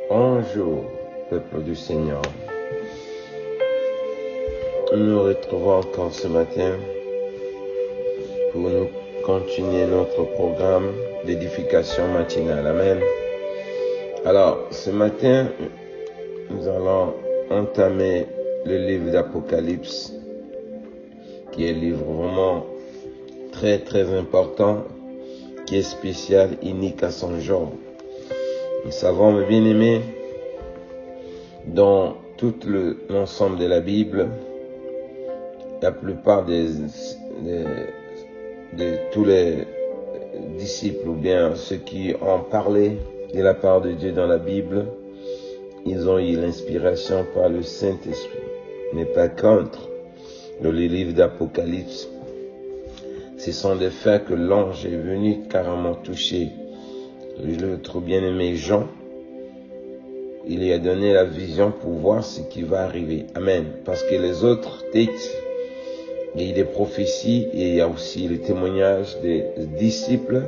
Bonjour, peuple du Seigneur. Nous nous retrouvons encore ce matin pour nous continuer notre programme d'édification matinale. Amen. Alors, ce matin, nous allons entamer le livre d'Apocalypse, qui est un livre vraiment très très important, qui est spécial, unique à son genre. Nous savons, mes bien-aimés, dans tout l'ensemble de la Bible, la plupart de tous les disciples ou bien ceux qui ont parlé de la part de Dieu dans la Bible, ils ont eu l'inspiration par le Saint-Esprit. Mais par contre, dans les livres d'Apocalypse, ce sont des faits que l'ange est venu carrément toucher l'autre bien-aimé Jean. Il lui a donné la vision pour voir ce qui va arriver. Amen. Parce que les autres textes, il y a des prophéties et il y a aussi le témoignage des disciples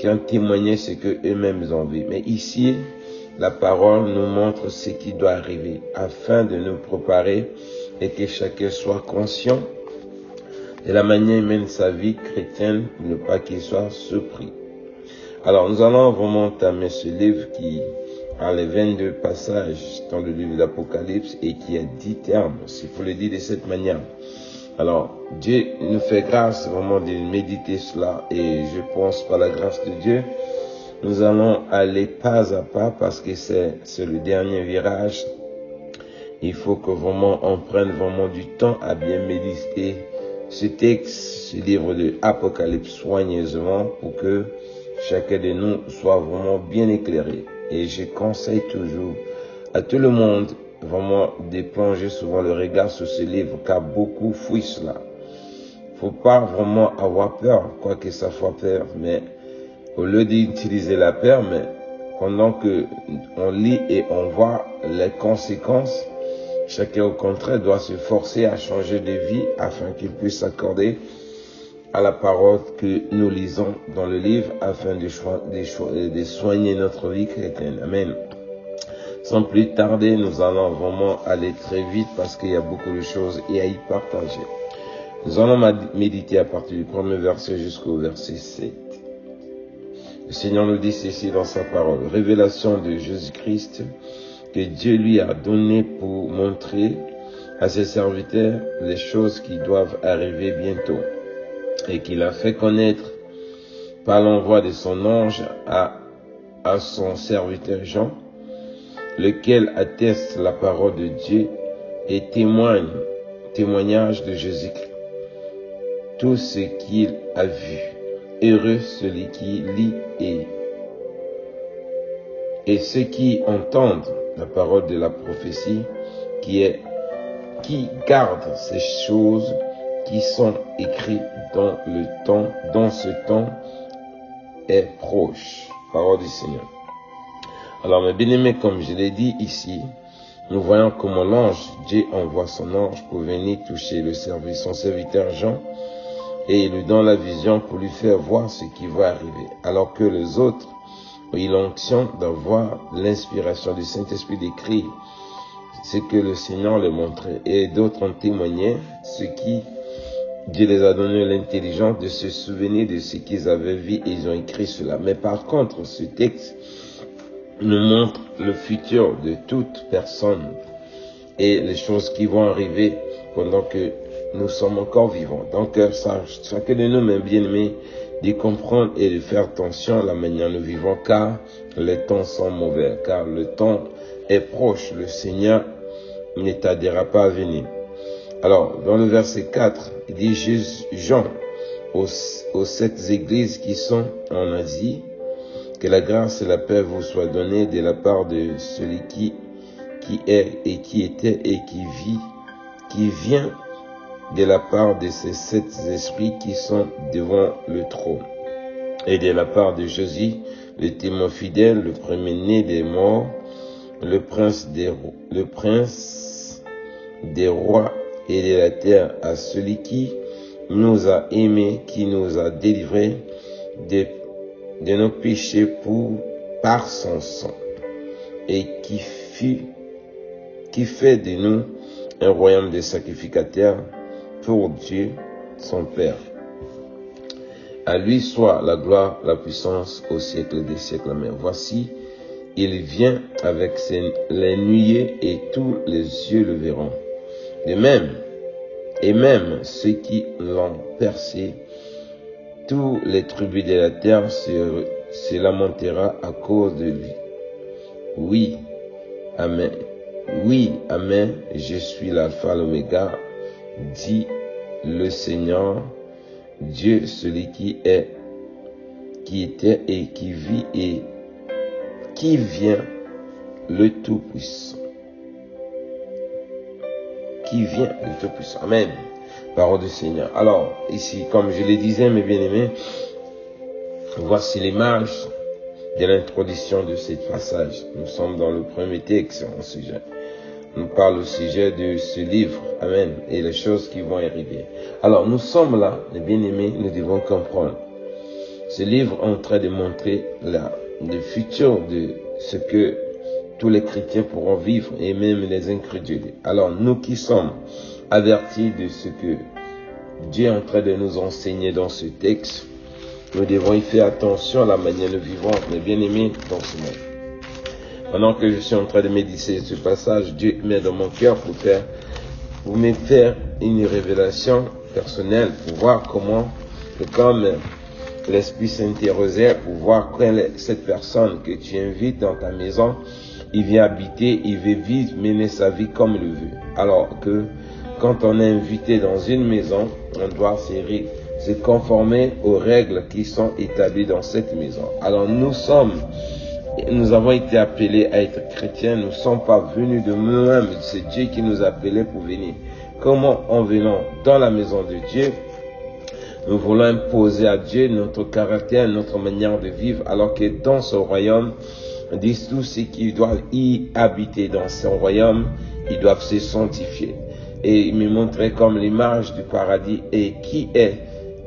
qui ont témoigné ce qu'eux-mêmes ont vu. Mais ici, la parole nous montre ce qui doit arriver afin de nous préparer et que chacun soit conscient de la manière il mène sa vie chrétienne, ne pas qu'il soit surpris. Alors, nous allons vraiment entamer ce livre qui a les 22 passages dans le livre d'Apocalypse et qui a 10 termes, s'il faut le dire de cette manière. Alors, Dieu nous fait grâce vraiment de méditer cela et je pense par la grâce de Dieu, nous allons aller pas à pas parce que c'est le dernier virage. Il faut que vraiment on prenne vraiment du temps à bien méditer ce texte, ce livre de Apocalypse soigneusement pour que chacun de nous soit vraiment bien éclairé. Et je conseille toujours à tout le monde vraiment de plonger souvent le regard sur ce livre, car beaucoup fuient cela. Faut pas vraiment avoir peur, quoi que ça soit peur, mais au lieu d'utiliser la peur, mais pendant que on lit et on voit les conséquences, chacun au contraire doit se forcer à changer de vie afin qu'il puisse s'accorder à la parole que nous lisons dans le livre afin de soigner notre vie chrétienne. Amen. Sans plus tarder, nous allons vraiment aller très vite parce qu'il y a beaucoup de choses et à y partager. Nous allons méditer à partir du premier verset jusqu'au verset 7. Le Seigneur nous dit ceci dans sa parole. Révélation de Jésus-Christ que Dieu lui a donné pour montrer à ses serviteurs les choses qui doivent arriver bientôt et qu'il a fait connaître par l'envoi de son ange à son serviteur Jean, lequel atteste la parole de Dieu et témoignage de Jésus-Christ. Tout ce qu'il a vu. Heureux celui qui lit et ceux qui entendent la parole de la prophétie, qui gardent ces choses qui sont écrites dans ce temps est proche. Parole du Seigneur. Alors, mes bien-aimés, comme je l'ai dit ici, nous voyons comment l'ange, Dieu envoie son ange pour venir toucher son serviteur Jean, et il lui donne la vision pour lui faire voir ce qui va arriver. Alors que les autres ont eu l'onction d'avoir l'inspiration du Saint-Esprit d'écrire ce que le Seigneur leur montrait. Et d'autres ont témoigné ce qui Dieu les a donné l'intelligence de se souvenir de ce qu'ils avaient vu et ils ont écrit cela. Mais par contre, ce texte nous montre le futur de toute personne et les choses qui vont arriver pendant que nous sommes encore vivants. Donc, chacun de nous, mes bien-aimés, de comprendre et de faire attention à la manière dont nous vivons, car les temps sont mauvais, car le temps est proche. Le Seigneur ne tardera pas à venir. Alors, dans le verset 4, il dit Jean aux 7 églises qui sont en Asie, que la grâce et la paix vous soient données de la part de celui qui est et qui était et qui vient de la part de ces 7 esprits qui sont devant le trône, et de la part de Jésus, le témoin fidèle, le premier-né des morts, le prince des rois et de la terre, à celui qui nous a aimés, qui nous a délivrés de nos péchés par son sang, et qui fait de nous un royaume de sacrificateurs pour Dieu, son Père. À lui soit la gloire, la puissance au siècle des siècles. Amen. Voici, il vient avec les nuées et tous les yeux le verront. De même, et même ceux qui l'ont percé, tous les tribus de la terre se lamentera à cause de lui. Oui, Amen. Oui, Amen. Je suis l'alpha, l'oméga, dit le Seigneur, Dieu, celui qui est, qui était et qui vit et qui vient, le Tout-Puissant. Qui vient, le Tout-Puissant. Amen. Parole du Seigneur. Alors, ici, comme je le disais, mes bien-aimés, voici l'image de l'introduction de ce passage. Nous sommes dans le premier texte en sujet. On parle au sujet de ce livre. Amen. Et les choses qui vont arriver. Alors, nous sommes là, les bien-aimés, nous devons comprendre. Ce livre est en train de montrer le futur de ce que tous les chrétiens pourront vivre et même les incrédules. Alors, nous qui sommes avertis de ce que Dieu est en train de nous enseigner dans ce texte, nous devons y faire attention à la manière de vivre, mes bien-aimés, dans ce monde. Pendant que je suis en train de méditer ce passage, Dieu met dans mon cœur pour me faire une révélation personnelle, pour voir comment, comme l'Esprit s'interrogeait, pour voir cette personne que tu invites dans ta maison, il vient habiter, il veut vivre, mener sa vie comme il veut. Alors que quand on est invité dans une maison, on doit se conformer aux règles qui sont établies dans cette maison. Alors nous avons été appelés à être chrétiens, nous ne sommes pas venus de nous-mêmes, c'est Dieu qui nous a appelés pour venir. Comment en venant dans la maison de Dieu, nous voulons imposer à Dieu notre caractère, notre manière de vivre, alors que dans son royaume, on dit tous ceux qui doivent y habiter dans son royaume, ils doivent se sanctifier. Et il me montrait comme l'image du paradis et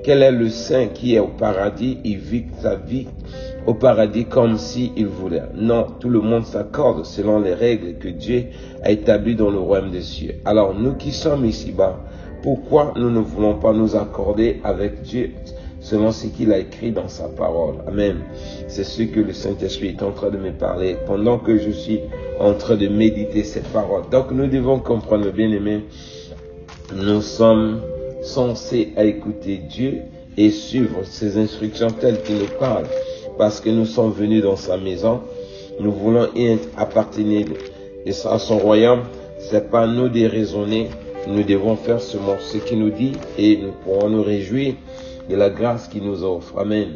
quel est le saint qui est au paradis, il vit sa vie au paradis comme s'il voulait. Non, tout le monde s'accorde selon les règles que Dieu a établies dans le royaume des cieux. Alors nous qui sommes ici-bas, pourquoi nous ne voulons pas nous accorder avec Dieu selon ce qu'il a écrit dans sa parole? Amen. C'est ce que le Saint-Esprit est en train de me parler pendant que je suis en train de méditer cette parole. Donc nous devons comprendre, bien aimés, nous sommes censés à écouter Dieu et suivre ses instructions telles qu'il nous parle. Parce que nous sommes venus dans sa maison, nous voulons y appartenir à son royaume. C'est pas nous de raisonner, nous devons faire ce qu'il nous dit et nous pourrons nous réjouir de la grâce qu'il nous offre. Amen.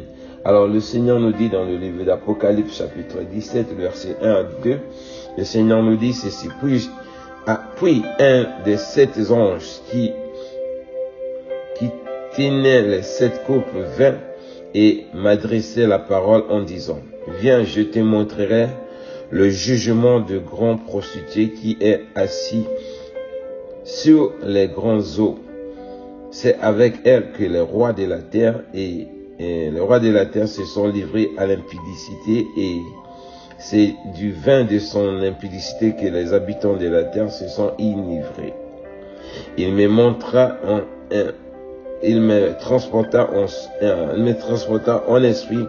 Alors le Seigneur nous dit dans le livre d'Apocalypse chapitre 17, verset 1 à 2, le Seigneur nous dit ceci: puis un des 7 anges qui tenait les 7 coupes vint et m'adressait la parole en disant: viens, je te montrerai le jugement de grand prostitué qui est assis sur les grands eaux. C'est avec elle que les rois de la terre et les rois de la terre se sont livrés à l'impudicité, et c'est du vin de son impudicité que les habitants de la terre se sont enivrés. Il me transporta en esprit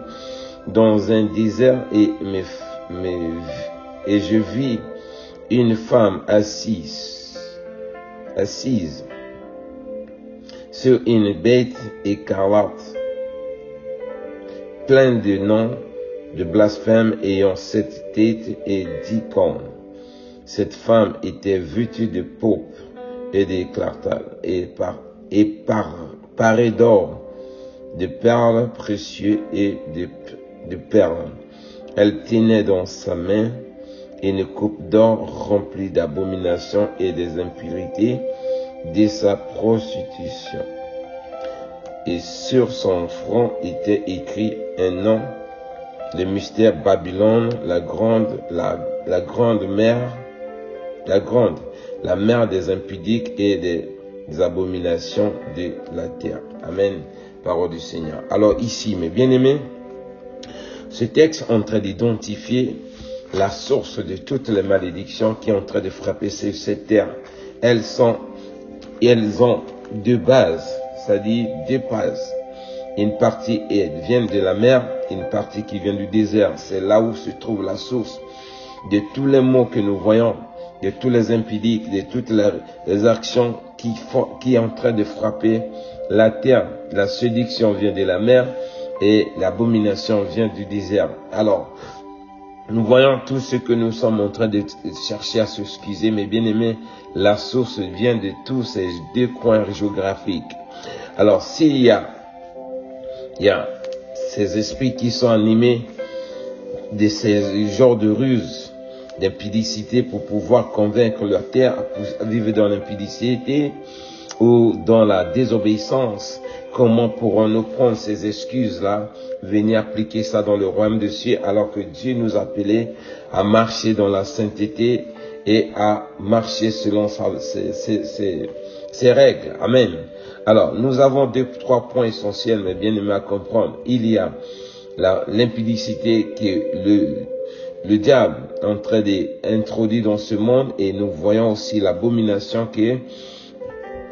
dans un désert et je vis une femme assise sur une bête écarlate, pleine de noms de blasphème, ayant 7 têtes et 10 cornes. Cette femme était vêtue de pourpre et d'éclatane et parée d'or, de perles précieuses et de perles. Elle tenait dans sa main une coupe d'or remplie d'abominations et des impurités de sa prostitution. Et sur son front était écrit un nom, le mystère Babylone, la mère des impudiques et des abominations de la terre. Amen. Parole du Seigneur. Alors ici, mes bien-aimés, ce texte est en train d'identifier la source de toutes les malédictions qui sont en train de frapper cette terre. Elles ont deux bases, c'est-à-dire deux bases. Une partie vient de la mer, une partie qui vient du désert. C'est là où se trouve la source de tous les maux que nous voyons, de tous les impudiques, de toutes les actions qui est en train de frapper la terre. La séduction vient de la mer et l'abomination vient du désert. Alors, nous voyons tout ce que nous sommes en train de chercher à s'excuser, mais bien aimé, la source vient de tous ces deux coins géographiques. Alors, s'il y a ces esprits qui sont animés de ces genres de ruses, d'impudicité pour pouvoir convaincre la terre à vivre dans l'impudicité ou dans la désobéissance, comment pourrons-nous prendre ces excuses-là, venir appliquer ça dans le royaume de Dieu alors que Dieu nous appelait à marcher dans la sainteté et à marcher selon ses règles. Amen. Alors, nous avons trois points essentiels, mais bien aimés à comprendre. Il y a l'impudicité qui est le diable est en train d'introduire dans ce monde, et nous voyons aussi l'abomination qui est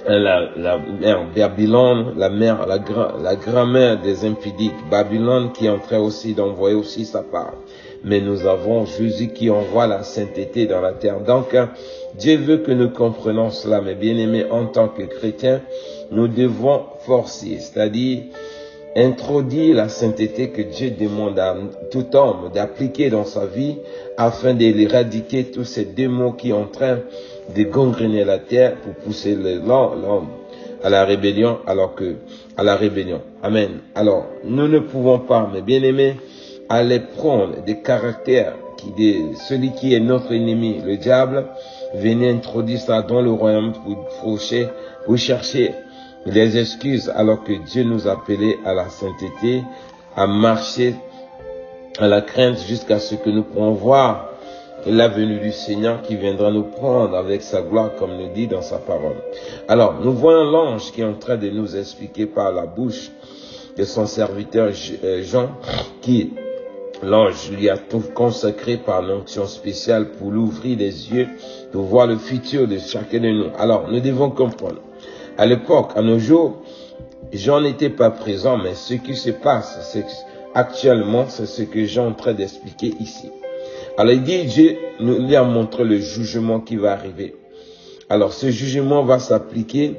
la mère Babylone, la grand-mère des impudiques, Babylone, qui est en train aussi d'envoyer aussi sa part. Mais nous avons Jésus qui envoie la sainteté dans la terre. Donc, Dieu veut que nous comprenions cela, mais bien aimés, en tant que chrétiens, nous devons forcer, c'est-à-dire introduire la sainteté que Dieu demande à tout homme d'appliquer dans sa vie afin d'éradiquer tous ces démons qui sont en train de gangréner la terre pour pousser l'homme à la rébellion, Amen. Alors, nous ne pouvons pas, mais bien aimés, aller prendre des caractères celui qui est notre ennemi, le diable, venir introduire ça dans le royaume pour chercher les excuses alors que Dieu nous appelait à la sainteté, à marcher à la crainte jusqu'à ce que nous pourrons voir la venue du Seigneur qui viendra nous prendre avec sa gloire comme nous dit dans sa parole. Alors, nous voyons l'ange qui est en train de nous expliquer par la bouche de son serviteur Jean, l'ange lui a tout consacré par l'onction spéciale pour l'ouvrir les yeux, pour voir le futur de chacun de nous. Alors, nous devons comprendre. À l'époque, à nos jours, Jean n'était pas présent, mais ce qui se passe actuellement, c'est ce que Jean est en train d'expliquer ici. Alors il dit, Dieu nous a montré le jugement qui va arriver. Alors ce jugement va s'appliquer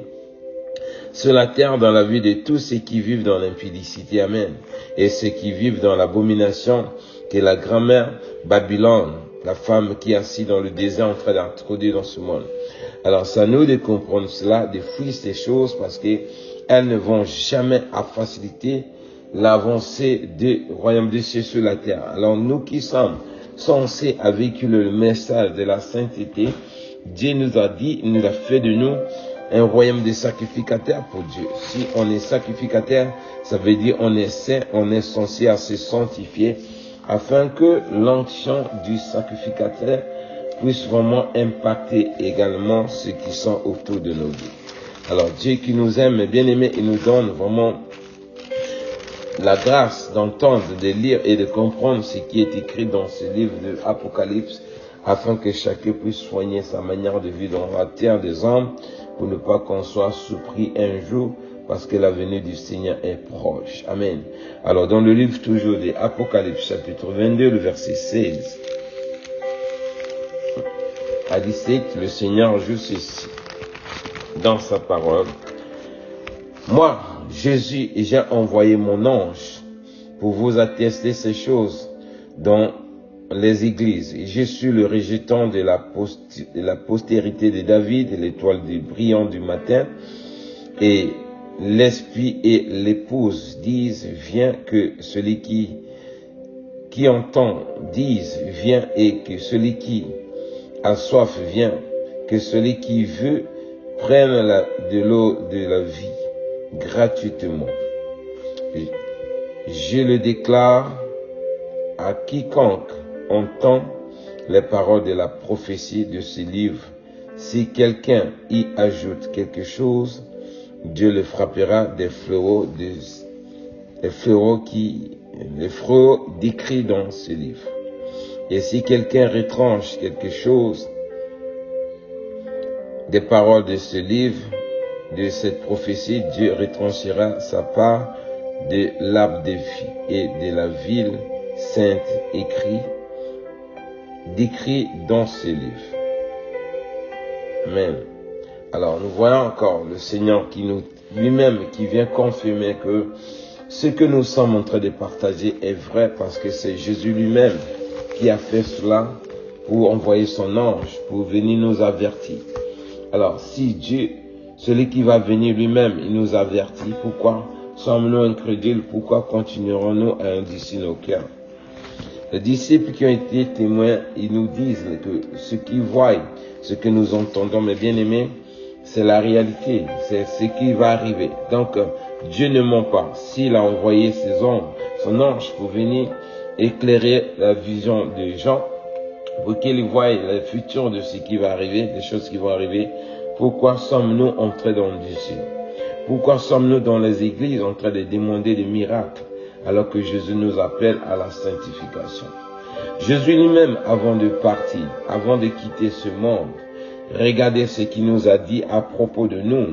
sur la terre dans la vie de tous ceux qui vivent dans l'impudicité. Amen. Et ceux qui vivent dans l'abomination, qui est la grand-mère Babylone, la femme qui est assise dans le désert en train d'introduire dans ce monde. Alors, c'est à nous de comprendre cela, de fuir ces choses parce qu'elles ne vont jamais à faciliter l'avancée du royaume de Dieu sur la terre. Alors, nous qui sommes censés à véhiculer le message de la sainteté, Dieu nous a dit, il nous a fait de nous un royaume de sacrificateurs pour Dieu. Si on est sacrificateur, ça veut dire on est saint, on est censé à se sanctifier afin que l'onction du sacrificateur puisse vraiment impacter également ceux qui sont autour de nos vies. Alors Dieu qui nous aime, bien aimé, il nous donne vraiment la grâce d'entendre, de lire et de comprendre ce qui est écrit dans ce livre de l'Apocalypse, afin que chacun puisse soigner sa manière de vivre dans la terre des hommes, pour ne pas qu'on soit surpris un jour, parce que la venue du Seigneur est proche. Amen. Alors dans le livre toujours de l'Apocalypse, chapitre 22, le verset 16 à 17, le Seigneur joue ceci dans sa parole. Moi, Jésus, j'ai envoyé mon ange pour vous attester ces choses dans les églises. Je suis le rejetant de la postérité de David, l'étoile brillant du matin, et l'esprit et l'épouse disent, viens, que celui qui entend dise, viens, et que celui qui a soif vient, que celui qui veut prenne de l'eau de la vie gratuitement. Je le déclare à quiconque entend les paroles de la prophétie de ce livre. Si quelqu'un y ajoute quelque chose, Dieu le frappera des fléaux décrits dans ce livre. Et si quelqu'un retranche quelque chose des paroles de ce livre, de cette prophétie, Dieu retranchera sa part de l'arbre de vie et de la ville sainte décrit dans ce livre. Amen. Alors nous voyons encore le Seigneur lui-même qui vient confirmer que ce que nous sommes en train de partager est vrai parce que c'est Jésus lui-même qui a fait cela pour envoyer son ange, pour venir nous avertir. Alors si Dieu, celui qui va venir lui-même, il nous avertit, pourquoi sommes-nous incrédules? Pourquoi continuerons-nous à indicer nos cœurs? Les disciples qui ont été témoins, ils nous disent que ce qu'ils voient, ce que nous entendons, mes bien-aimés, c'est la réalité, c'est ce qui va arriver. Donc, Dieu ne ment pas. S'il a envoyé son ange pour venir éclairer la vision des gens, pour qu'ils voient le futur de ce qui va arriver, des choses qui vont arriver, pourquoi sommes-nous entrés dans Dieu? Pourquoi sommes-nous dans les églises en train de demander des miracles alors que Jésus nous appelle à la sanctification? Jésus lui-même, avant de partir, avant de quitter ce monde, regardez ce qu'il nous a dit à propos de nous,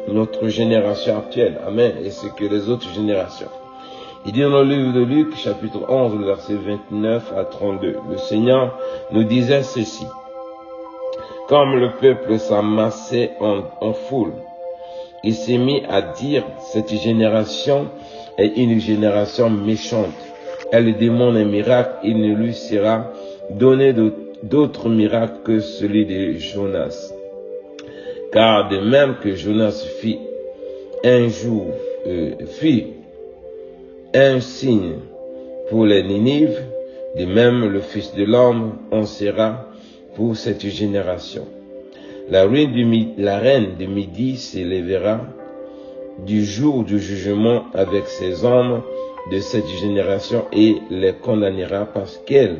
notre génération actuelle. Amen. Et ce que les autres générations. Il dit dans le livre de Luc, chapitre 11, verset 29 à 32. Le Seigneur nous disait ceci. Comme le peuple s'amassait en foule, il s'est mis à dire, cette génération est une génération méchante. Elle demande un miracle, il ne lui sera donné d'autres miracles que celui de Jonas. Car de même que Jonas fit un signe pour les Ninives, de même le Fils de l'homme en sera pour cette génération. La reine de Midi s'élèvera du jour du jugement avec ses hommes de cette génération et les condamnera parce qu'elle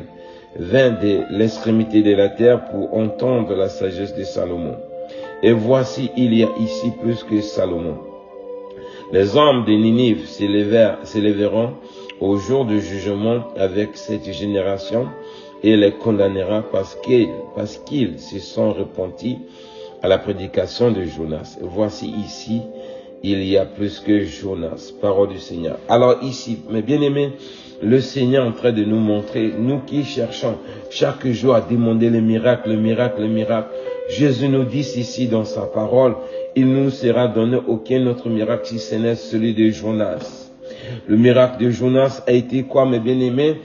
vint de l'extrémité de la terre pour entendre la sagesse de Salomon. Et voici, il y a ici plus que Salomon. Les hommes de Ninive s'élèveront au jour du jugement avec cette génération et les condamnera parce qu'ils se sont repentis à la prédication de Jonas. Voici ici, il y a plus que Jonas. Parole du Seigneur. Alors ici, mes bien-aimés, le Seigneur est en train de nous montrer, nous qui cherchons chaque jour à demander le miracle, Jésus nous dit ici dans sa parole, il ne nous sera donné aucun autre miracle si ce n'est celui de Jonas. Le miracle de Jonas a été quoi, mes bien-aimés?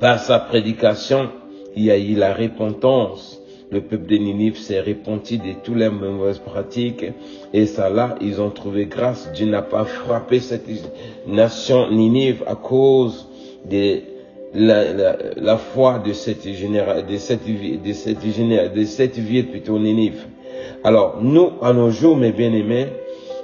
Par sa prédication, il y a eu la repentance. Le peuple de Ninive s'est repenti de toutes les mauvaises pratiques. Et ça là, ils ont trouvé grâce. Dieu n'a pas frappé cette nation Ninive à cause de la foi de cette ville plutôt Ninive. Alors, nous, à nos jours, mes bien-aimés,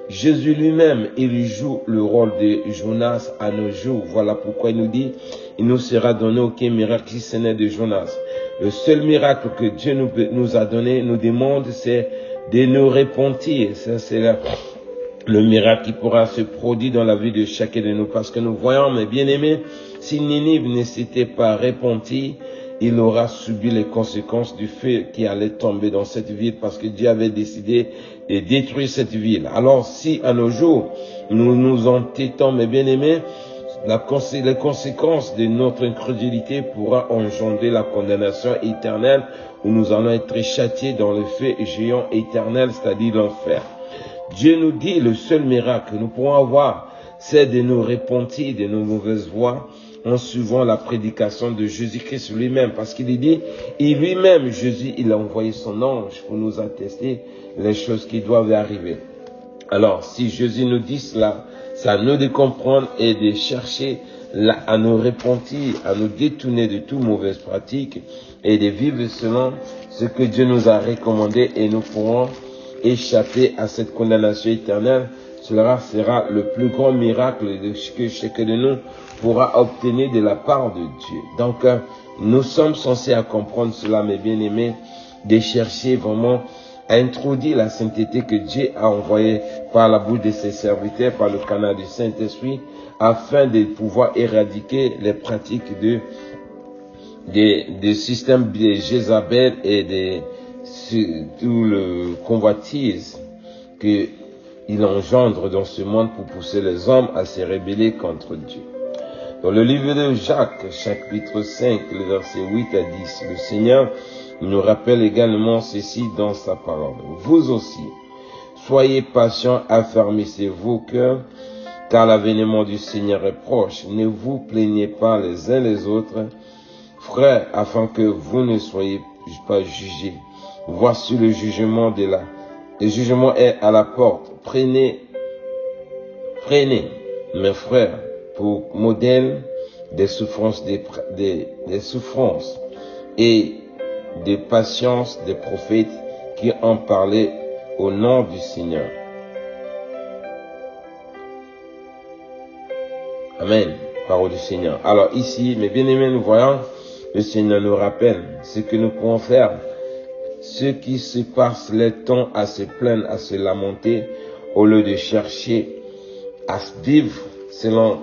Jésus lui-même, il joue le rôle de Jonas à nos jours. Voilà pourquoi il nous dit, il nous sera donné aucun miracle si ce n'est de Jonas. Le seul miracle que Dieu nous a donné, nous demande, c'est de nous repentir. Ça, c'est le miracle qui pourra se produire dans la vie de chacun de nous. Parce que nous voyons, mes bien-aimés, si Ninive ne s'était pas repenti, il aura subi les conséquences du feu qui allait tomber dans cette ville parce que Dieu avait décidé de détruire cette ville. Alors si à nos jours, nous nous entêtons, mes bien-aimés, les conséquences de notre incrédulité pourra engendrer la condamnation éternelle où nous allons être châtiés dans le feu géant éternel, c'est-à-dire l'enfer. Dieu nous dit le seul miracle que nous pourrons avoir, c'est de nous repentir de nos mauvaises voies en suivant la prédication de Jésus-Christ lui-même. Parce qu'il dit, et lui-même, Jésus, il a envoyé son ange pour nous attester les choses qui doivent arriver. Alors, si Jésus nous dit cela, c'est à nous de comprendre et de chercher à nous repentir, à nous détourner de toutes mauvaises pratiques et de vivre selon ce que Dieu nous a recommandé et nous pourrons échapper à cette condamnation éternelle. Cela sera le plus grand miracle que chacun de nous pourra obtenir de la part de Dieu. Donc, nous sommes censés à comprendre cela, mes bien-aimés, de chercher vraiment à introduire la sainteté que Dieu a envoyée par la bouche de ses serviteurs, par le canal du Saint-Esprit, afin de pouvoir éradiquer les pratiques de des systèmes de Jézabel et tout le convoitise qu'il engendre dans ce monde pour pousser les hommes à se rebeller contre Dieu. Dans le livre de Jacques, chapitre 5, le verset 8 à 10, le Seigneur nous rappelle également ceci dans sa parole. Vous aussi, soyez patients, affermissez vos cœurs, car l'avènement du Seigneur est proche. Ne vous plaignez pas les uns les autres, frères, afin que vous ne soyez pas jugés. Voici le jugement le jugement est à la porte. Prenez, mes frères, pour modèle des souffrances des souffrances et des patiences des prophètes qui ont parlé au nom du Seigneur. Amen. Parole du Seigneur. Alors ici, mes bien-aimés, nous voyons, le Seigneur nous rappelle ce que nous pouvons faire. Ceux qui se passent le temps à se plaindre, à se lamenter, au lieu de chercher à vivre selon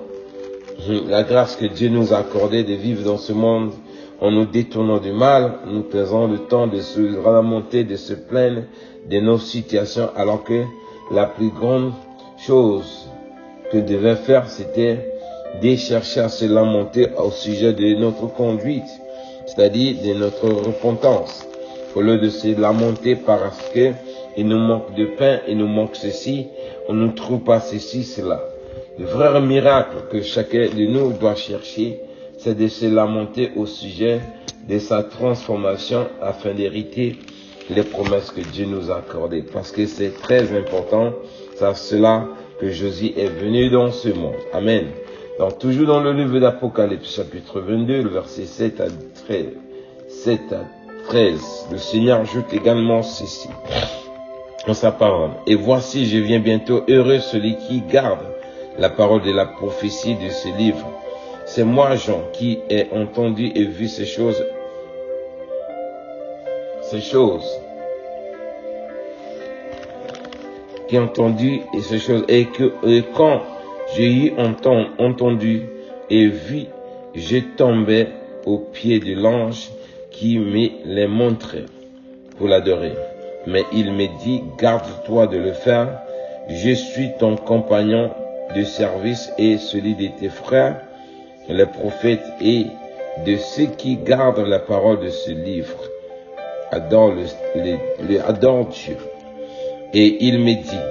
la grâce que Dieu nous a accordée de vivre dans ce monde, en nous détournant du mal, nous prenons le temps de se lamenter, de se plaindre de nos situations, alors que la plus grande chose que devait faire, c'était de chercher à se lamenter au sujet de notre conduite, c'est-à-dire de notre repentance. Au lieu de se lamenter parce que il nous manque de pain, il nous manque ceci, on ne trouve pas ceci, cela. Le vrai miracle que chacun de nous doit chercher, c'est de se lamenter au sujet de sa transformation afin d'hériter les promesses que Dieu nous a accordées. Parce que c'est très important, c'est à cela que Jésus est venu dans ce monde. Amen. Donc toujours dans le livre d'Apocalypse, chapitre 22, le verset 7 à 13, le Seigneur ajoute également ceci dans sa parole. Et voici, je viens bientôt, heureux celui qui garde la parole de la prophétie de ce livre. C'est moi, Jean, qui ai entendu et vu ces choses. Qui ai entendu et ces choses. Et quand j'ai eu entendu et vu, je tombais aux pieds de l'ange qui me les montrait pour l'adorer. Mais il me dit, garde-toi de le faire. Je suis ton compagnon de service et celui de tes frères, les prophètes, et de ceux qui gardent la parole de ce livre. Adore Dieu. Et il me dit,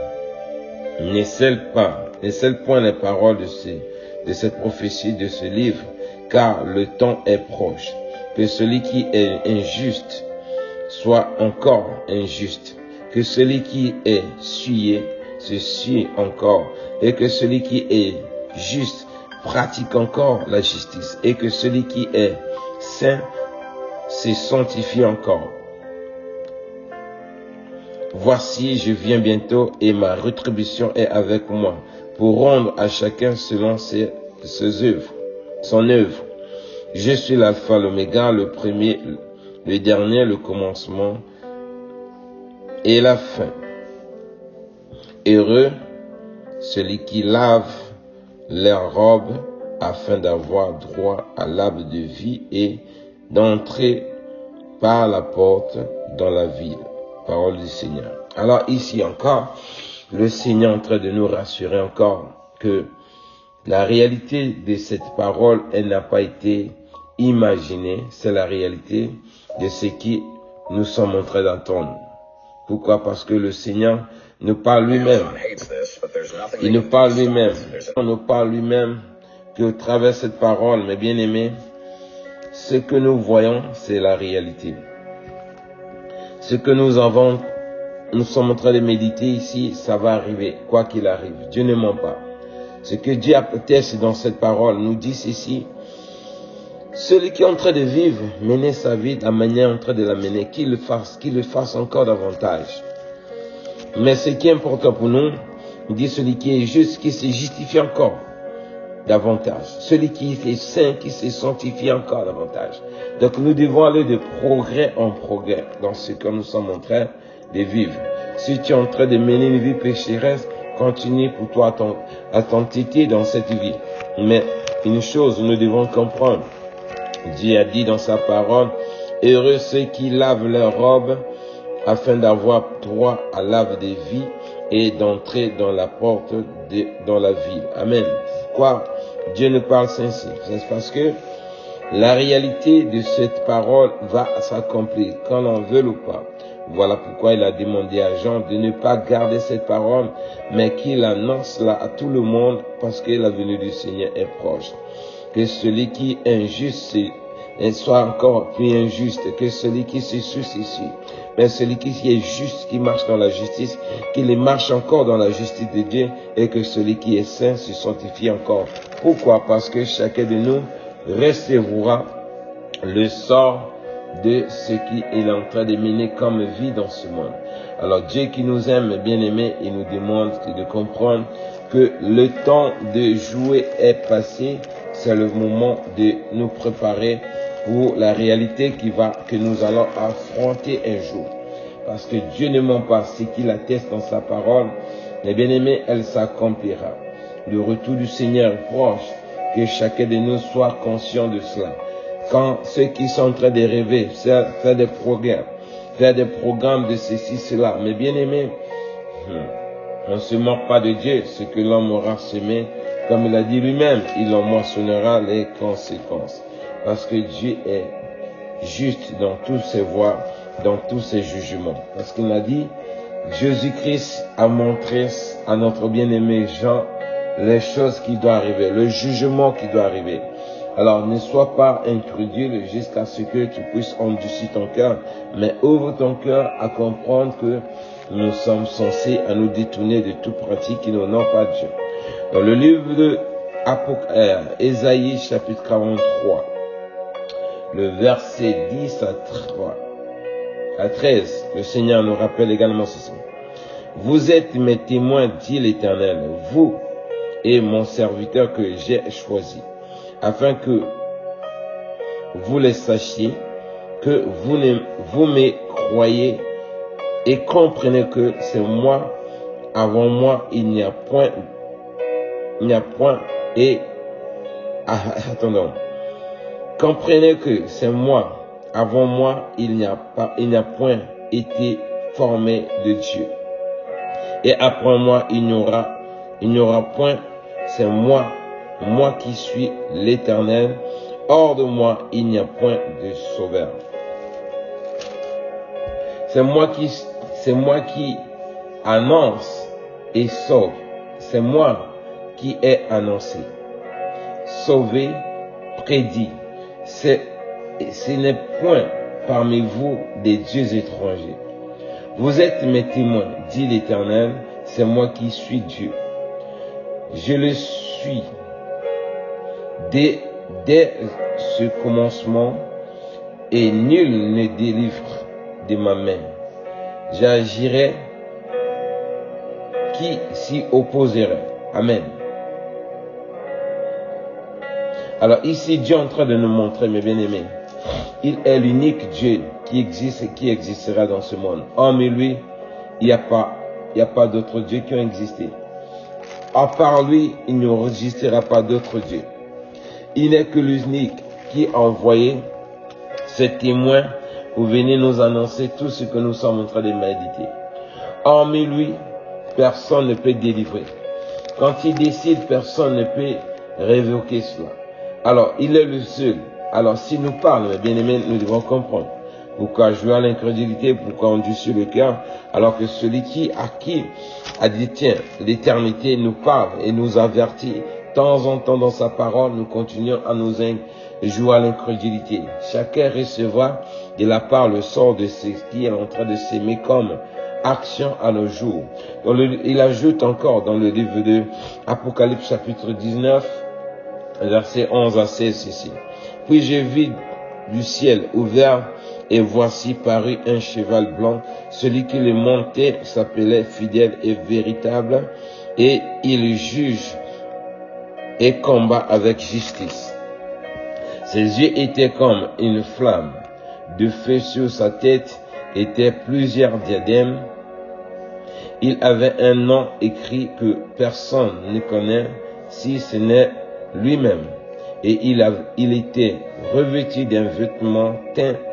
ne scelle point les paroles de cette prophétie, de ce livre, car le temps est proche. Que celui qui est injuste soit encore injuste. Que celui qui est souillé se souille encore. Et que celui qui est juste pratique encore la justice. Et que celui qui est saint se sanctifie encore. Voici, je viens bientôt et ma rétribution est avec moi pour rendre à chacun selon ses œuvres, son œuvre. Je suis l'alpha, l'oméga, le premier, le dernier, le commencement et la fin. Heureux celui qui lave leurs robes afin d'avoir droit à l'arbre de vie et d'entrer par la porte dans la ville. Parole du Seigneur. Alors ici encore, le Seigneur est en train de nous rassurer encore que la réalité de cette parole, elle n'a pas été imaginée, c'est la réalité de ce qui nous sommes en train d'entendre. Pourquoi? Parce que le Seigneur nous parle lui-même. Il nous parle lui-même. On nous parle lui-même qu'au travers de cette parole, mes bien-aimés, ce que nous voyons, c'est la réalité. Ce que nous sommes en train de méditer ici, ça va arriver, quoi qu'il arrive. Dieu ne ment pas. Ce que Dieu atteste dans cette parole nous dit ceci. Celui qui est en train de vivre, mener sa vie de la manière en train de la mener, qu'il le fasse encore davantage. Mais ce qui est important pour nous, il dit celui qui est juste, qui se justifie encore davantage. Celui qui est saint, qui se sanctifie encore davantage. Donc nous devons aller de progrès en progrès dans ce que nous sommes en train de vivre. Si tu es en train de mener une vie pécheresse, continue pour toi à t'entêter dans cette vie. Mais une chose, nous devons comprendre Dieu a dit dans sa parole, heureux ceux qui lavent leurs robes, afin d'avoir droit à l'arbre de vie et d'entrer dans la porte dans la ville. Amen. Pourquoi Dieu nous parle ainsi? C'est parce que la réalité de cette parole va s'accomplir, qu'on en veuille ou pas. Voilà pourquoi il a demandé à Jean de ne pas garder cette parole, mais qu'il annonce là à tout le monde, parce que la venue du Seigneur est proche. Que celui qui est injuste soit encore plus injuste, que celui qui se soucie, mais celui qui est juste, qui marche dans la justice, qu'il marche encore dans la justice de Dieu, et que celui qui est saint se sanctifie encore. Pourquoi? Parce que chacun de nous recevra le sort de ce qu'il est en train de mener comme vie dans ce monde. Alors Dieu qui nous aime, bien aimé, il nous demande de comprendre que le temps de jouer est passé. C'est le moment de nous préparer pour la réalité que nous allons affronter un jour. Parce que Dieu ne ment pas, ce qu'il atteste dans sa parole, les bien-aimés, elle s'accomplira. Le retour du Seigneur est proche, que chacun de nous soit conscient de cela. Quand ceux qui sont en train de rêver, faire des programmes de ceci, cela, mais bien-aimés, on ne se moque pas de Dieu, ce que l'homme aura semé, comme il a dit lui-même, il en moissonnera les conséquences. Parce que Dieu est juste dans tous ses voies, dans tous ses jugements. Parce qu'il a dit, Jésus-Christ a montré à notre bien-aimé Jean les choses qui doivent arriver, le jugement qui doit arriver. Alors ne sois pas incrédule jusqu'à ce que tu puisses endurcir ton cœur, mais ouvre ton cœur à comprendre que nous sommes censés à nous détourner de toute pratique qui n'honore pas Dieu. Dans le livre de Ésaïe chapitre 43, le verset 10 à 13, le Seigneur nous rappelle également ceci. Vous êtes mes témoins, dit l'Éternel, vous et mon serviteur que j'ai choisi, afin que vous le sachiez, que vous me croyez et comprenez que c'est moi, avant moi il n'y a point et attendons. Comprenez que c'est moi, avant moi il n'y a point été formé de Dieu. Et après moi il n'y aura point, c'est moi qui suis l'Éternel. Hors de moi il n'y a point de sauveur. C'est moi qui annonce et sauve. C'est moi qui ai annoncé, sauvé, prédit. Ce n'est point parmi vous des dieux étrangers. Vous êtes mes témoins, dit l'Éternel, c'est moi qui suis Dieu. Je le suis dès ce commencement, et nul ne délivre de ma main. J'agirai qui s'y opposerait. Amen. Alors ici, Dieu est en train de nous montrer, mes bien-aimés, il est l'unique Dieu qui existe et qui existera dans ce monde. Hormis lui, il n'y a pas d'autres dieux qui ont existé. À part lui, il n'existera pas d'autres dieux. Il n'est que l'unique qui a envoyé ses témoins pour venir nous annoncer tout ce que nous sommes en train de méditer. Hormis lui, personne ne peut délivrer. Quand il décide, personne ne peut révoquer cela. Alors, il est le seul. Alors, s'il nous parle, mes bien-aimés, nous devons comprendre. Pourquoi jouer à l'incrédulité, pourquoi on endurcir le cœur, alors que celui qui a dit, tiens, l'éternité nous parle et nous avertit. De temps en temps dans sa parole, nous continuons à nous jouer à l'incrédulité. Chacun recevra de la part le sort de ce qui est en train de s'aimer comme action à nos jours. Il ajoute encore dans le livre de Apocalypse chapitre 19, versets 11 à 16 ceci. Puis j'ai vu du ciel ouvert, et voici parut un cheval blanc. Celui qui le montait s'appelait fidèle et véritable, et il juge et combat avec justice. Ses yeux étaient comme une flamme de feu, sur sa tête étaient plusieurs diadèmes. Il avait un nom écrit que personne ne connaît si ce n'est lui-même. et il était revêtu d'un vêtement teint en